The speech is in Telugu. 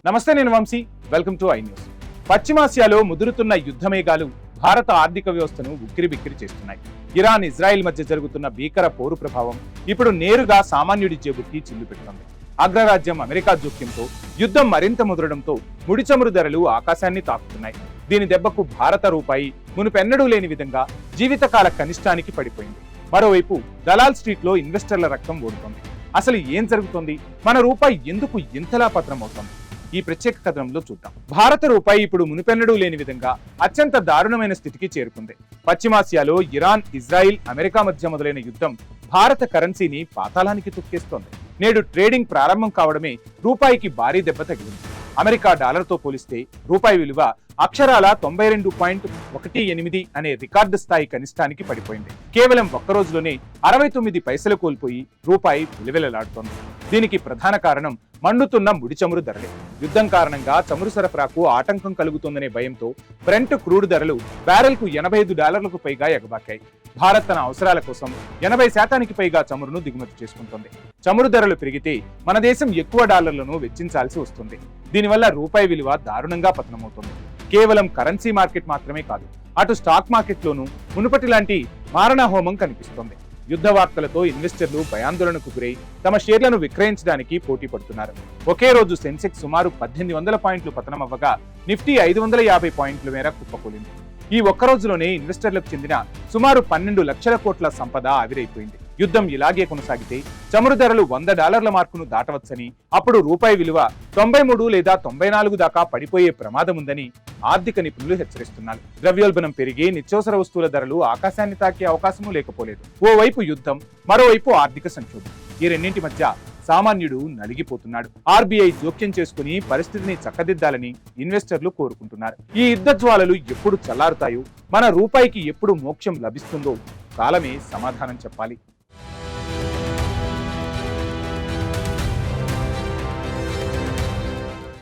నమస్తే, నేను Vamsi. Welcome to I news. పశ్చిమాసియాలో ముదురుతున్న యుద్ధమేఘాలు భారత ఆర్థిక వ్యవస్థను ఉక్కిరిబిక్కిరి చేస్తున్నాయి. ఇరాన్, ఇజ్రాయెల్ మధ్య జరుగుతున్న భీకర పోరు ప్రభావం ఇప్పుడు నేరుగా సామాన్యుడి జేబుకి చిల్లు పెడుతుంది. అగ్రరాజ్యం అమెరికా జోక్యంతో యుద్ధం మరింత ముదరడంతో ముడి చమురు ధరలు ఆకాశాన్ని తాకుతున్నాయి. దీని దెబ్బకు భారత రూపాయి మునుపెన్నడూ లేని విధంగా జీవితకాల కనిష్టానికి పడిపోయింది. మరోవైపు దలాల్ స్ట్రీట్ లో ఇన్వెస్టర్ల రక్తం ఓడుతోంది. అసలు ఏం జరుగుతోంది? మన రూపాయి ఎందుకు ఇంతలా పతనమవుతోంది? ఈ ప్రత్యేక కథనంలో చూద్దాం. భారత రూపాయి ఇప్పుడు మునుపెన్నడూ లేని విధంగా అత్యంత దారుణమైన స్థితికి చేరుకుంది. పశ్చిమాసియాలో ఇరాన్, ఇజ్రాయిల్, అమెరికా మధ్య మొదలైన యుద్ధం భారత కరెన్సీని పాతాళానికి తొక్కేస్తోంది. నేడు ట్రేడింగ్ ప్రారంభం కావడమే రూపాయికి భారీ దెబ్బ తగిలింది. అమెరికా డాలర్తో పోలిస్తే రూపాయి విలువ అక్షరాల 92.18 అనే రికార్డు స్థాయి కనిష్టానికి పడిపోయింది. కేవలం ఒక్క రోజులోనే 69 పైసలు కోల్పోయి రూపాయి విలువెలలాడుతోంది. దీనికి ప్రధాన కారణం మండుతున్న ముడి చమురు ధరలే. యుద్ధం కారణంగా చమురు సరఫరాకు ఆటంకం కలుగుతుందనే భయంతో బ్రెంట్ క్రూడ్ ధరలు బ్యారెల్కు $85 పైగా ఎగబాకాయి. భారత్ తన అవసరాల కోసం 80% పైగా చమురును దిగుమతి చేసుకుంటుంది. చమురు ధరలు పెరిగితే మన దేశం ఎక్కువ డాలర్లను వెచ్చించాల్సి వస్తుంది. దీనివల్ల రూపాయి విలువ దారుణంగా పతనమవుతుంది. కేవలం కరెన్సీ మార్కెట్ మాత్రమే కాదు, అటు స్టాక్ మార్కెట్లోనూ మునుపటి లాంటి మారణహోమం కనిపిస్తోంది. యుద్ధ వార్తలతో ఇన్వెస్టర్లు భయాందోళనకు గురై తమ షేర్లను విక్రయించడానికి పోటీ పడుతున్నారు. ఒకే రోజు సెన్సెక్స్ సుమారు 1800 పాయింట్లు పతనమవ్వగా నిఫ్టీ 550 పాయింట్ల మేర కుప్పకూలింది. ఈ ఒక్క రోజులోనే ఇన్వెస్టర్లకు చెందిన సుమారు 12 లక్షల కోట్ల సంపద ఆవిరైపోయింది. యుద్ధం ఇలాగే కొనసాగితే చమురు ధరలు $100 మార్కును దాటవచ్చని, అప్పుడు రూపాయి విలువ 93 లేదా 94 దాకా పడిపోయే ప్రమాదం ఉందని ఆర్థిక నిపుణులు హెచ్చరిస్తున్నారు. ద్రవ్యోల్బణం పెరిగి నిత్యావసర వస్తువుల ధరలు ఆకాశాన్ని తాకే అవకాశమూ లేకపోలేదు. ఓవైపు యుద్ధం, మరోవైపు ఆర్థిక సంక్షోభం. ఈ రెండింటి మధ్య సామాన్యుడు నలిగిపోతున్నాడు. ఆర్బీఐ జోక్యం చేసుకుని పరిస్థితిని చక్కదిద్దాలని ఇన్వెస్టర్లు కోరుకుంటున్నారు. ఈ యుద్ధ జ్వాలలు ఎప్పుడు చల్లారుతాయో, మన రూపాయికి ఎప్పుడు మోక్షం లభిస్తుందో కాలమే సమాధానం చెప్పాలి.